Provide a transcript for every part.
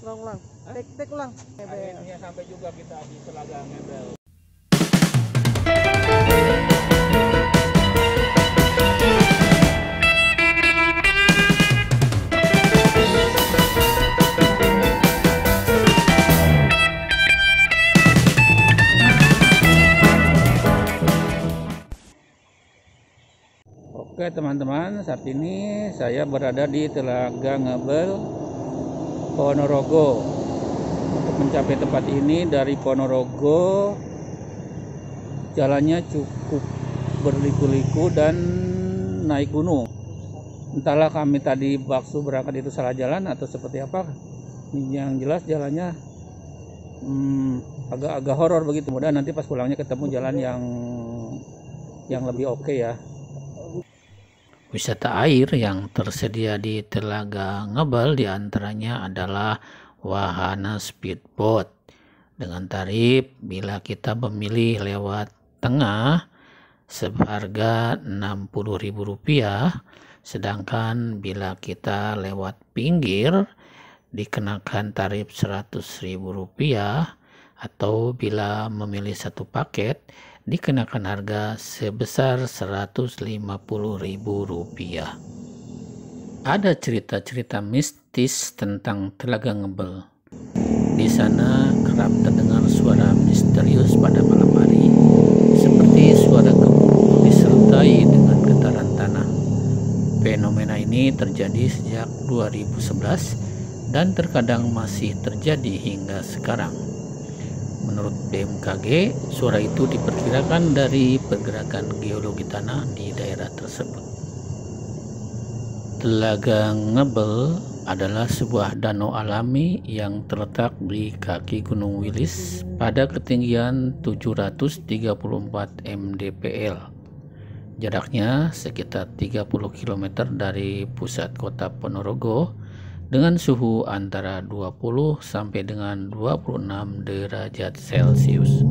Ulang. Tek ulang. Akhirnya sampai juga kita di Telaga Ngebel. Oke teman-teman, saat ini saya berada di Telaga Ngebel, Ponorogo. Untuk mencapai tempat ini dari Ponorogo, jalannya cukup berliku-liku dan naik gunung. Entahlah kami tadi bakso berangkat itu salah jalan atau seperti apa. Yang jelas jalannya agak-agak horor begitu. Mudah nanti pas pulangnya ketemu jalan yang lebih oke ya. Wisata air yang tersedia di Telaga Ngebel diantaranya adalah wahana speedboat dengan tarif bila kita memilih lewat tengah seharga Rp60.000, sedangkan bila kita lewat pinggir dikenakan tarif Rp100.000, atau bila memilih satu paket dikenakan harga sebesar Rp150.000. Ada cerita-cerita mistis tentang Telaga Ngebel. Di sana kerap terdengar suara misterius pada malam hari, seperti suara gemuruh disertai dengan getaran tanah. Fenomena ini terjadi sejak 2011 dan terkadang masih terjadi hingga sekarang. Menurut BMKG, suara itu diperkirakan dari pergerakan geologi tanah di daerah tersebut. Telaga Ngebel adalah sebuah danau alami yang terletak di kaki Gunung Wilis pada ketinggian 734 mdpl. Jaraknya sekitar 30 km dari pusat kota Ponorogo, dengan suhu antara 20 sampai dengan 26 derajat Celcius.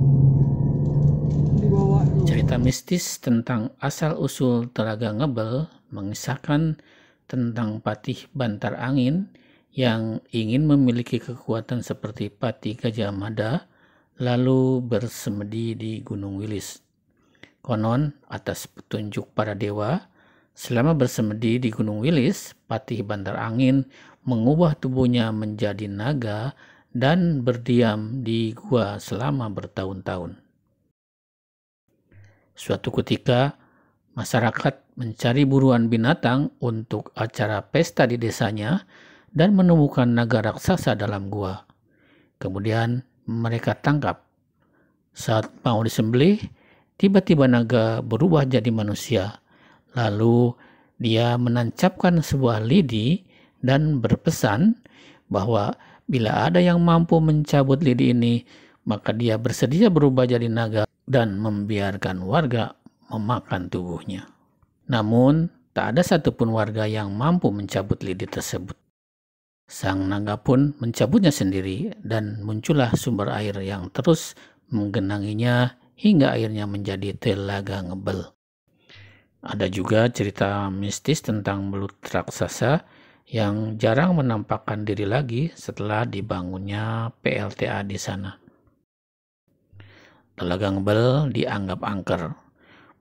Cerita mistis tentang asal-usul Telaga Ngebel mengisahkan tentang patih bantar angin yang ingin memiliki kekuatan seperti patih Gajah Mada lalu bersemedi di Gunung Wilis. Konon, atas petunjuk para dewa, selama bersemedi di Gunung Wilis, patih bantar angin mengubah tubuhnya menjadi naga dan berdiam di gua selama bertahun-tahun. Suatu ketika, masyarakat mencari buruan binatang untuk acara pesta di desanya dan menemukan naga raksasa dalam gua. Kemudian mereka tangkap. Saat mau disembelih, tiba-tiba naga berubah jadi manusia. Lalu dia menancapkan sebuah lidi dan berpesan bahwa bila ada yang mampu mencabut lidi ini, maka dia bersedia berubah jadi naga dan membiarkan warga memakan tubuhnya. Namun, tak ada satupun warga yang mampu mencabut lidi tersebut. Sang naga pun mencabutnya sendiri dan muncullah sumber air yang terus menggenanginya hingga airnya menjadi Telaga Ngebel. Ada juga cerita mistis tentang belut raksasa yang jarang menampakkan diri lagi setelah dibangunnya PLTA di sana. Telaga Ngebel dianggap angker.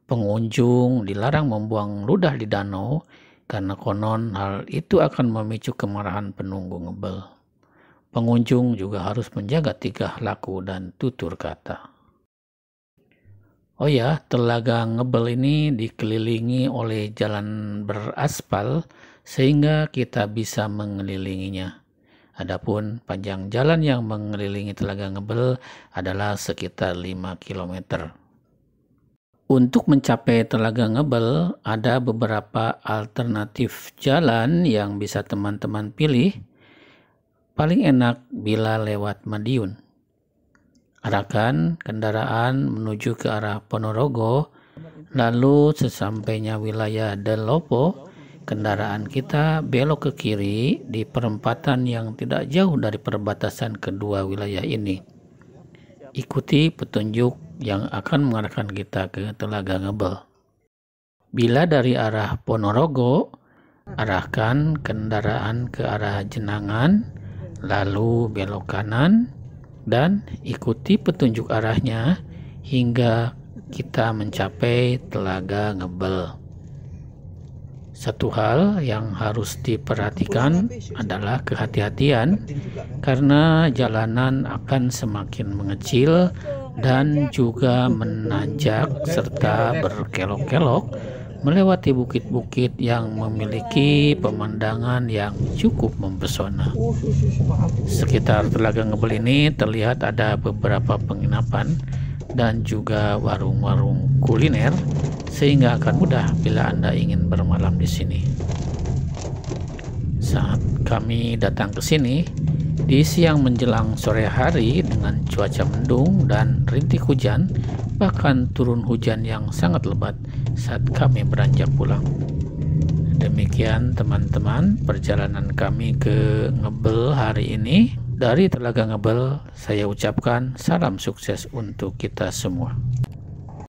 Pengunjung dilarang membuang ludah di danau karena konon hal itu akan memicu kemarahan penunggu Ngebel. Pengunjung juga harus menjaga tingkah laku dan tutur kata. Oh ya, Telaga Ngebel ini dikelilingi oleh jalan beraspal sehingga kita bisa mengelilinginya. Adapun panjang jalan yang mengelilingi Telaga Ngebel adalah sekitar 5 km. Untuk mencapai Telaga Ngebel ada beberapa alternatif jalan yang bisa teman-teman pilih. Paling enak bila lewat Madiun. Arahkan kendaraan menuju ke arah Ponorogo, lalu sesampainya wilayah Delopo, kendaraan kita belok ke kiri di perempatan yang tidak jauh dari perbatasan kedua wilayah ini. Ikuti petunjuk yang akan mengarahkan kita ke Telaga Ngebel. Bila dari arah Ponorogo, arahkan kendaraan ke arah Jenangan, lalu belok kanan dan ikuti petunjuk arahnya hingga kita mencapai Telaga Ngebel. Satu hal yang harus diperhatikan adalah kehati-hatian karena jalanan akan semakin mengecil dan juga menanjak serta berkelok-kelok melewati bukit-bukit yang memiliki pemandangan yang cukup mempesona. Sekitar Telaga Ngebel ini terlihat ada beberapa penginapan dan juga warung-warung kuliner, sehingga akan mudah bila Anda ingin bermalam di sini. Saat kami datang ke sini di siang menjelang sore hari dengan cuaca mendung dan rintik hujan, bahkan turun hujan yang sangat lebat saat kami beranjak pulang. Demikian teman-teman perjalanan kami ke Ngebel hari ini. Dari Telaga Ngebel saya ucapkan salam sukses untuk kita semua.